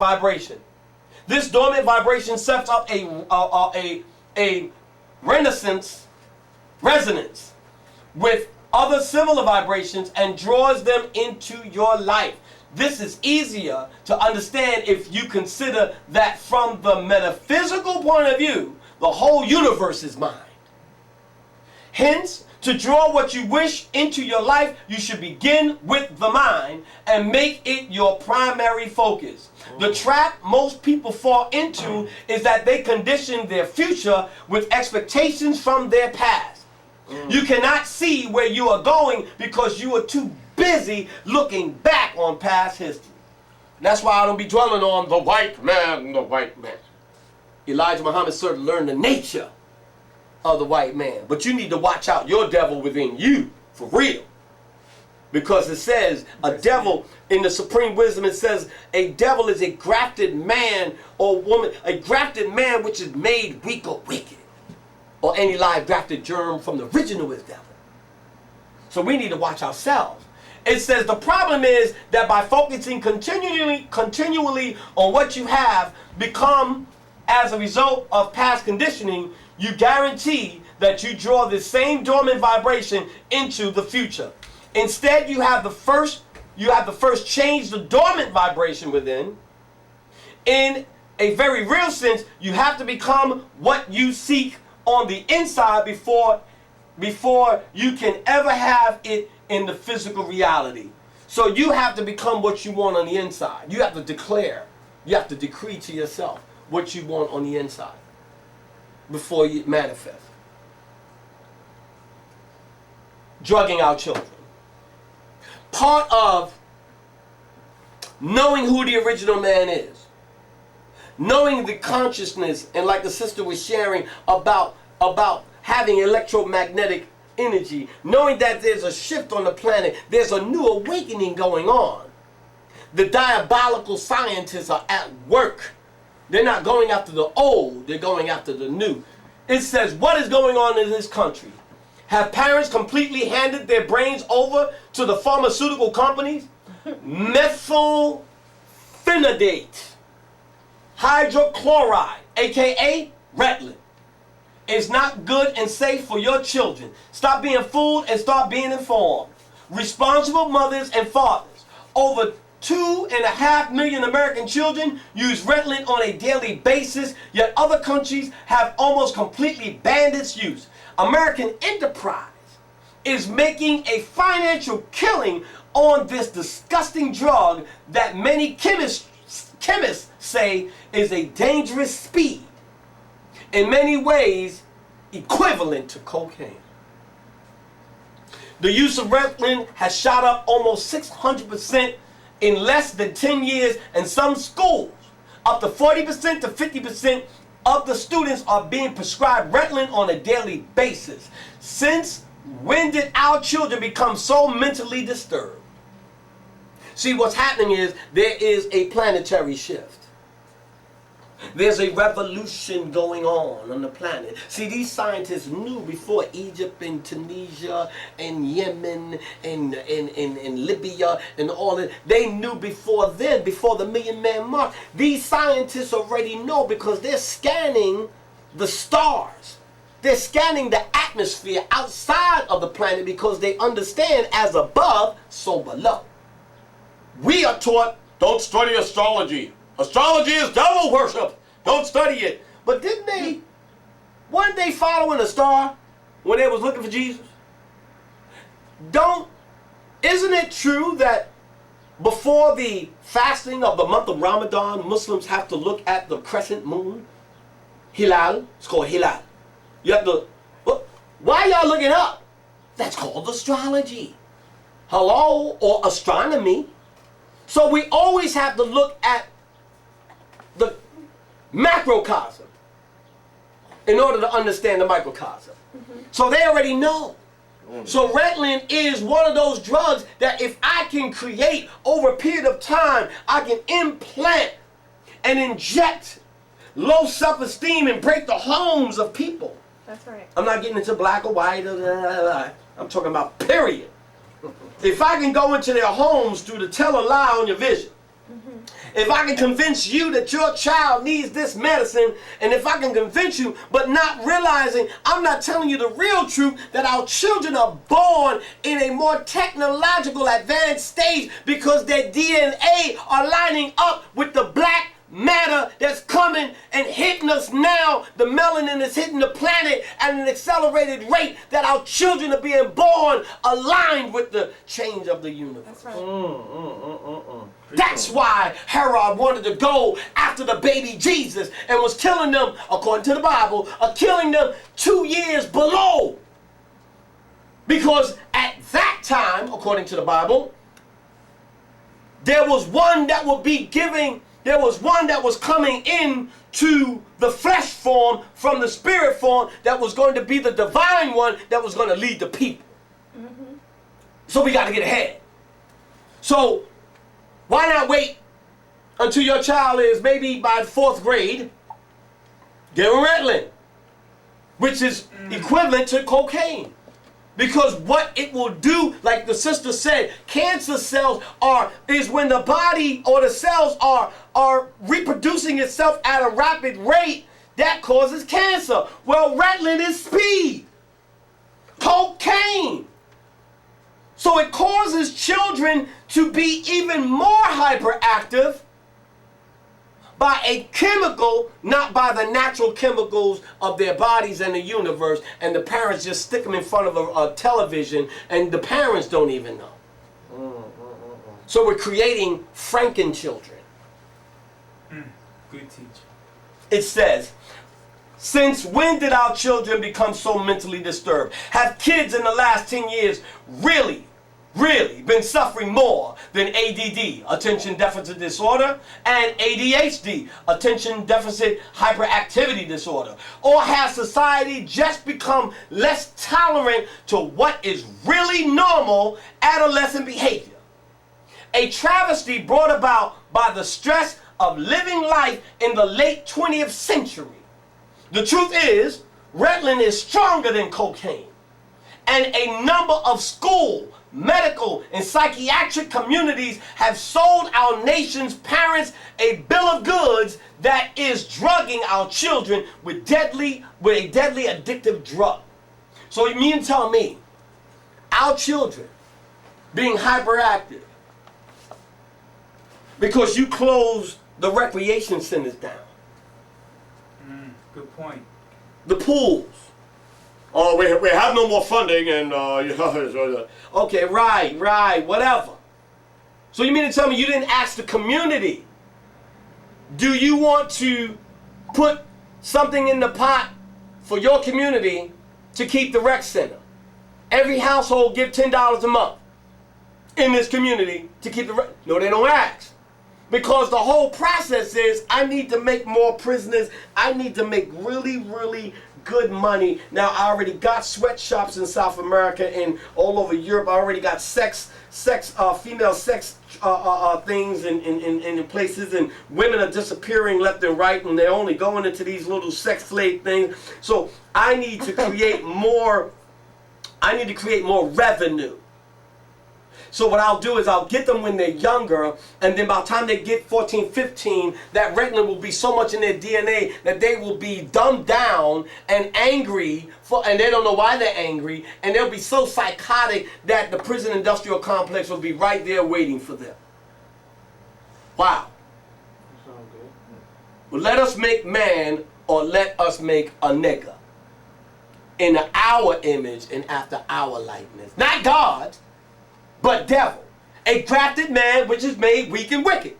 vibration. This dormant vibration sets up a resonance with other similar vibrations and draws them into your life. This is easier to understand if you consider that from the metaphysical point of view, the whole universe is mind. Hence, to draw what you wish into your life, you should begin with the mind and make it your primary focus. The trap most people fall into is that they condition their future with expectations from their past. You cannot see where you are going because you are too busy looking back on past history. That's why I don't be dwelling on the white man, the white man. Elijah Muhammad certainly learned the nature of the white man. But you need to watch out your devil within you, for real. Because it says, a devil, in the Supreme Wisdom, it says, a devil is a grafted man or woman, a grafted man which is made weak or wicked. Or any live grafted germ from the original is devil. So we need to watch ourselves. It says the problem is that by focusing continually on what you have become as a result of past conditioning, you guarantee that you draw the same dormant vibration into the future. Instead, you have to first change the dormant vibration within. In a very real sense, you have to become what you seek on the inside before you can ever have it in the physical reality. So you have to become what you want on the inside. You have to declare, you have to decree to yourself what you want on the inside before you manifest. Drugging our children. Part of knowing who the original man is, knowing the consciousness, and like the sister was sharing about having electromagnetic energy, knowing that there's a shift on the planet, there's a new awakening going on. The diabolical scientists are at work. They're not going after the old, they're going after the new. It says, what is going on in this country? Have parents completely handed their brains over to the pharmaceutical companies? Methylphenidate, hydrochloride, aka Ritalin, is not good and safe for your children. Stop being fooled and start being informed. Responsible mothers and fathers. Over 2.5 million American children use Ritalin on a daily basis, yet other countries have almost completely banned its use. American enterprise is making a financial killing on this disgusting drug that many chemists say is a dangerous speed, in many ways equivalent to cocaine. The use of Ritalin has shot up almost 600% in less than 10 years, and some schools, up to 40% to 50% of the students are being prescribed Ritalin on a daily basis. Since when did our children become so mentally disturbed? See, what's happening is there is a planetary shift. There's a revolution going on the planet. See, these scientists knew before Egypt and Tunisia and Yemen and Libya and all that. They knew before then, before the million-man mark. These scientists already know because they're scanning the stars. They're scanning the atmosphere outside of the planet because they understand as above, so below. We are taught, don't study astrology. Astrology is devil worship. Don't study it. But weren't they following a star when they was looking for Jesus? Isn't it true that before the fasting of the month of Ramadan, Muslims have to look at the crescent moon? Hilal. It's called Hilal. You have to, why y'all looking up? That's called astrology. Hello? Or astronomy. So we always have to look at the macrocosm in order to understand the microcosm. So they already know. So Ritalin is one of those drugs that if I can create over a period of time, I can implant and inject low self-esteem and break the homes of people. That's right. I'm not getting into black or white. I'm talking about period. If I can go into their homes through the tell a lie on your vision, If I can convince you that your child needs this medicine, and if I can convince you, but not realizing I'm not telling you the real truth, that our children are born in a more technological advanced stage because their DNA are lining up with the black matter that's coming and hitting us now. The melanin is hitting the planet at an accelerated rate, that our children are being born aligned with the change of the universe. That's right. That's why Herod wanted to go after the baby Jesus and was killing them, according to the Bible, killing them 2 years below. Because at that time, according to the Bible, there was one that would be giving, there was one that was coming in to the flesh form from the spirit form, that was going to be the divine one that was going to lead the people. So we got to get ahead. So why not wait until your child is maybe by 4th grade, give them Ritalin, which is equivalent to cocaine. Because what it will do, like the sister said, cancer cells is when the body or the cells are reproducing itself at a rapid rate, that causes cancer. Well, Ritalin is speed. Cocaine. So it causes children to be even more hyperactive by a chemical, not by the natural chemicals of their bodies and the universe, and the parents just stick them in front of a television, and the parents don't even know. So we're creating Franken children. Good teacher. It says, since when did our children become so mentally disturbed? Have kids in the last 10 years really been suffering more than ADD, attention deficit disorder, and ADHD, attention deficit hyperactivity disorder? Or has society just become less tolerant to what is really normal adolescent behavior? A travesty brought about by the stress of living life in the late 20th century. The truth is, Ritalin is stronger than cocaine, and a number of school, medical, and psychiatric communities have sold our nation's parents a bill of goods that is drugging our children with a deadly addictive drug. So you mean to tell me our children being hyperactive because you close the recreation centers down, Good point. the pools? Oh, we have no more funding, and okay, right, whatever. So you mean to tell me you didn't ask the community? Do you want to put something in the pot for your community to keep the rec center? Every household give $10 a month in this community to keep the rec. No, they don't ask. Because the whole process is, I need to make more prisoners. I need to make really good money. Now, I already got sweatshops in South America and all over Europe. I already got female sex things in places, and women are disappearing left and right, and they're only going into these little sex slave things. So I need to create more. I need to create more revenue. So what I'll do is I'll get them when they're younger, and then by the time they get 14, 15, that Ritalin will be so much in their DNA that they will be dumbed down and angry, and they don't know why they're angry, and they'll be so psychotic that the prison industrial complex will be right there waiting for them. Wow. Sounds good. Well, let us make man, or let us make a nigger in our image and after our likeness. Not God, but devil, a crafted man which is made weak and wicked.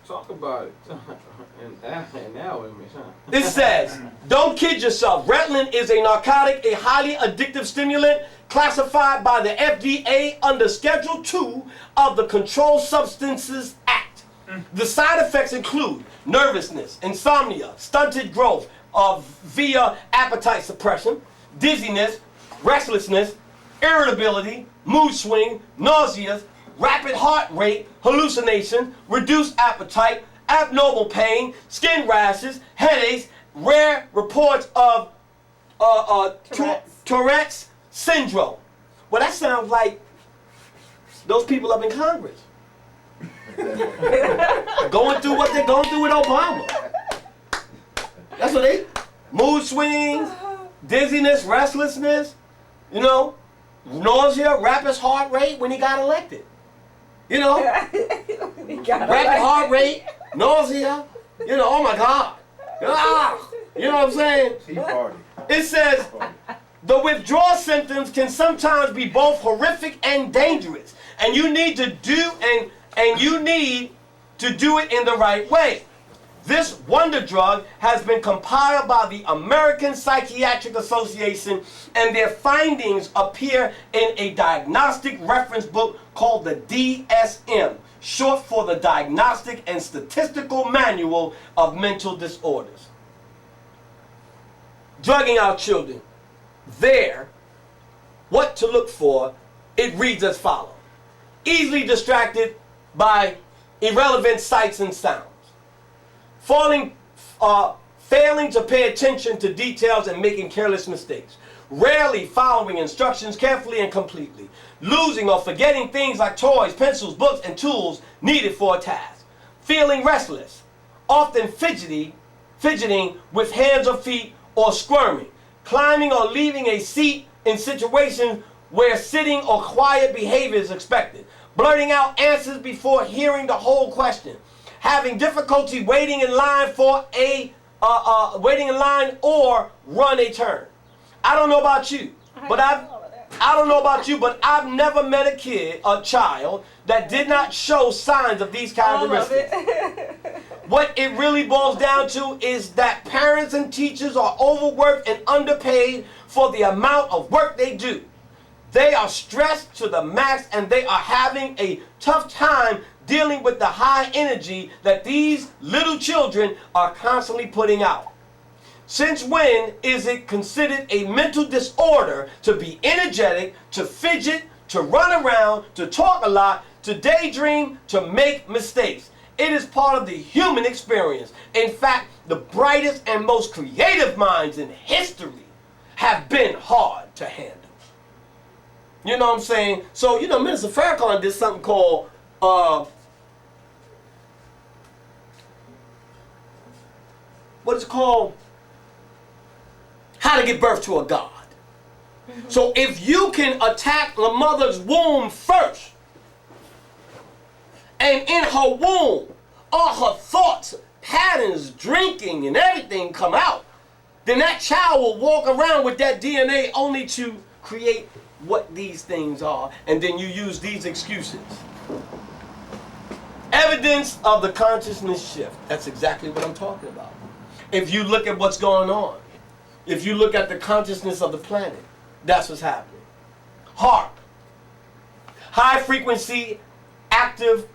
Talk about it. And now image, huh? It says, don't kid yourself. Ritalin is a narcotic, a highly addictive stimulant classified by the FDA under Schedule 2 of the Controlled Substances Act. The side effects include nervousness, insomnia, stunted growth via appetite suppression, dizziness, restlessness, irritability, mood swing, nausea, rapid heart rate, hallucination, reduced appetite, abnormal pain, skin rashes, headaches, rare reports of Tourette's syndrome. Well, that sounds like those people up in Congress. Going through what they're going through with Obama. That's what they, mood swings, dizziness, restlessness, you know, nausea, rapid heart rate when he got elected. You know, rapid heart rate, nausea, you know, oh my God. You know what I'm saying? Tea party. It says, the withdrawal symptoms can sometimes be both horrific and dangerous. And you need to do and you need to do it in the right way. This wonder drug has been compiled by the American Psychiatric Association, and their findings appear in a diagnostic reference book called the DSM, short for the Diagnostic and Statistical Manual of Mental Disorders. Drugging our children. There, what to look for, it reads as follows. Easily distracted by irrelevant sights and sounds. Failing to pay attention to details and making careless mistakes. Rarely following instructions carefully and completely. Losing or forgetting things like toys, pencils, books, and tools needed for a task. Feeling restless. Often fidgeting with hands or feet or squirming. Climbing or leaving a seat in situations where sitting or quiet behavior is expected. Blurting out answers before hearing the whole question. Having difficulty waiting in line for or run a turn. I don't know about you, but I've never met a child that did not show signs of these characteristics. What it really boils down to is that parents and teachers are overworked and underpaid for the amount of work they do. They are stressed to the max and they are having a tough time dealing with the high energy that these little children are constantly putting out. Since when is it considered a mental disorder to be energetic, to fidget, to run around, to talk a lot, to daydream, to make mistakes? It is part of the human experience. In fact, the brightest and most creative minds in history have been hard to handle. You know what I'm saying? So, you know, Minister Farrakhan did something called, what is it called? How to Give Birth to a God. So if you can attack the mother's womb first, and in her womb, all her thoughts, patterns, drinking, and everything come out, then that child will walk around with that DNA only to create what these things are, and then you use these excuses. Evidence of the consciousness shift. That's exactly what I'm talking about. If you look at what's going on, if you look at the consciousness of the planet, that's what's happening. HAARP, High Frequency Active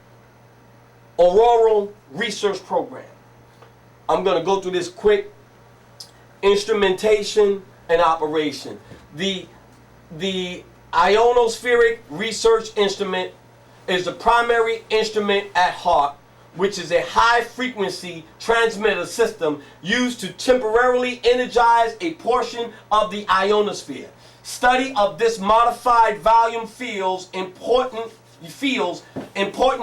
Auroral Research Program. I'm going to go through this quick. Instrumentation and operation. The ionospheric research instrument is the primary instrument at HAARP, which is a high-frequency transmitter system used to temporarily energize a portion of the ionosphere. Study of this modified volume fields important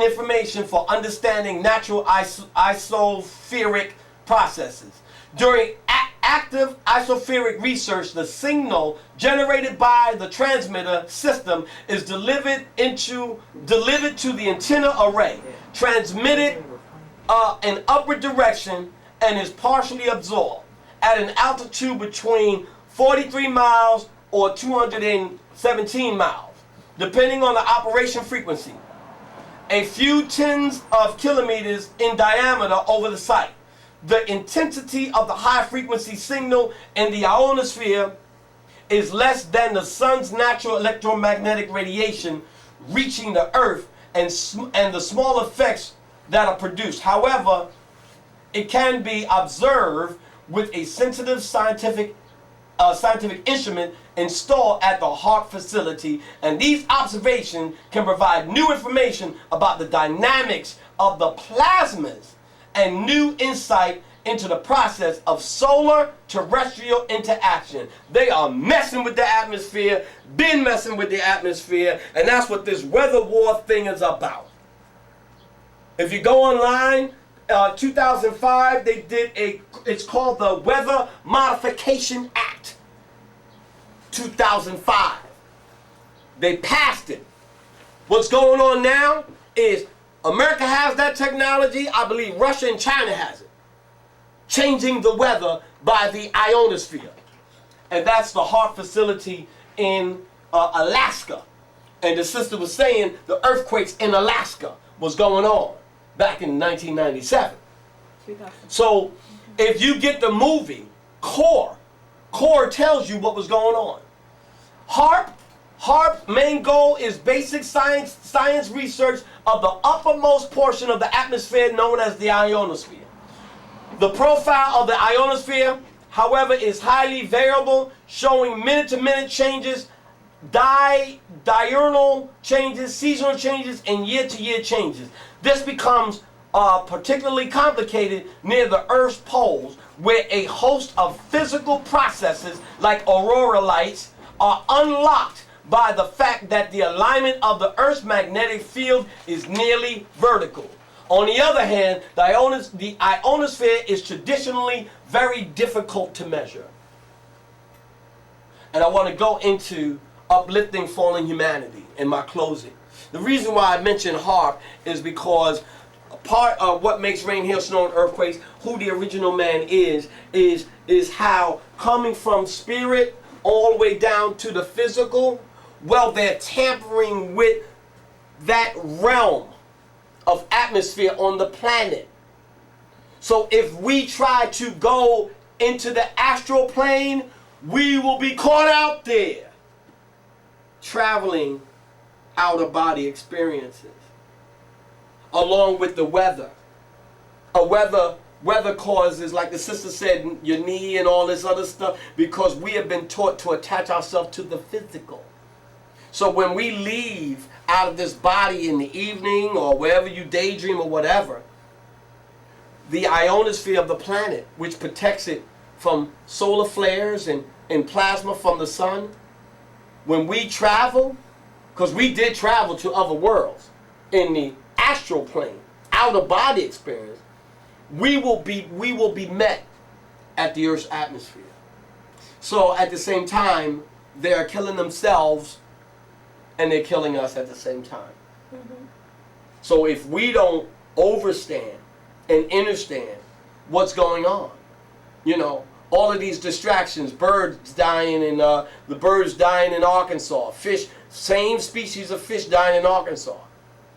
information for understanding natural isospheric processes. During active isospheric research, the signal generated by the transmitter system is delivered to the antenna array, transmitted in upward direction, and is partially absorbed at an altitude between 43 miles or 217 miles, depending on the operation frequency. A few tens of kilometers in diameter over the site. The intensity of the high-frequency signal in the ionosphere is less than the sun's natural electromagnetic radiation reaching the earth and the small effects that are produced. However, it can be observed with a sensitive scientific instrument installed at the HAARP facility, and these observations can provide new information about the dynamics of the plasmas and new insight into the process of solar terrestrial interaction. They are messing with the atmosphere, been messing with the atmosphere, and that's what this weather war thing is about. If you go online, 2005, they did it's called the Weather Modification Act. 2005. They passed it. What's going on now is America has that technology. I believe Russia and China has it. Changing the weather by the ionosphere. And that's the HAARP facility in Alaska. And the sister was saying the earthquakes in Alaska was going on back in 1997. So if you get the movie Core tells you what was going on. HAARP's main goal is basic science research of the uppermost portion of the atmosphere known as the ionosphere. The profile of the ionosphere, however, is highly variable, showing minute-to-minute changes, diurnal changes, seasonal changes, and year-to-year changes. This becomes particularly complicated near the Earth's poles, where a host of physical processes like aurora lights are unlocked by the fact that the alignment of the Earth's magnetic field is nearly vertical. On the other hand, the ionosphere is traditionally very difficult to measure. And I want to go into uplifting fallen humanity in my closing. The reason why I mention HAARP is because part of what makes rain, hail, snow, and earthquakes, who the original man is how coming from spirit all the way down to the physical, well, they're tampering with that realm of atmosphere on the planet. So if we try to go into the astral plane, we will be caught out there traveling out-of-body experiences along with the weather. Weather causes, like the sister said, your knee and all this other stuff, because we have been taught to attach ourselves to the physical. So when we leave out of this body in the evening or wherever you daydream or whatever, the ionosphere of the planet, which protects it from solar flares and plasma from the sun, when we travel, because we did travel to other worlds in the astral plane, out-of-body experience, we will be met at the Earth's atmosphere. So at the same time, they are killing themselves and they're killing us at the same time. Mm-hmm. So if we don't overstand and understand what's going on, you know, all of these distractions, birds dying in the birds dying in Arkansas, fish, same species of fish dying in Arkansas.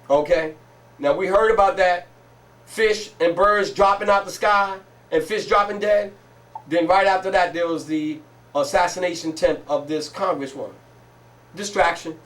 Okay? Now we heard about that, fish and birds dropping out the sky and fish dropping dead. Then right after that there was the assassination attempt of this congresswoman. Distraction.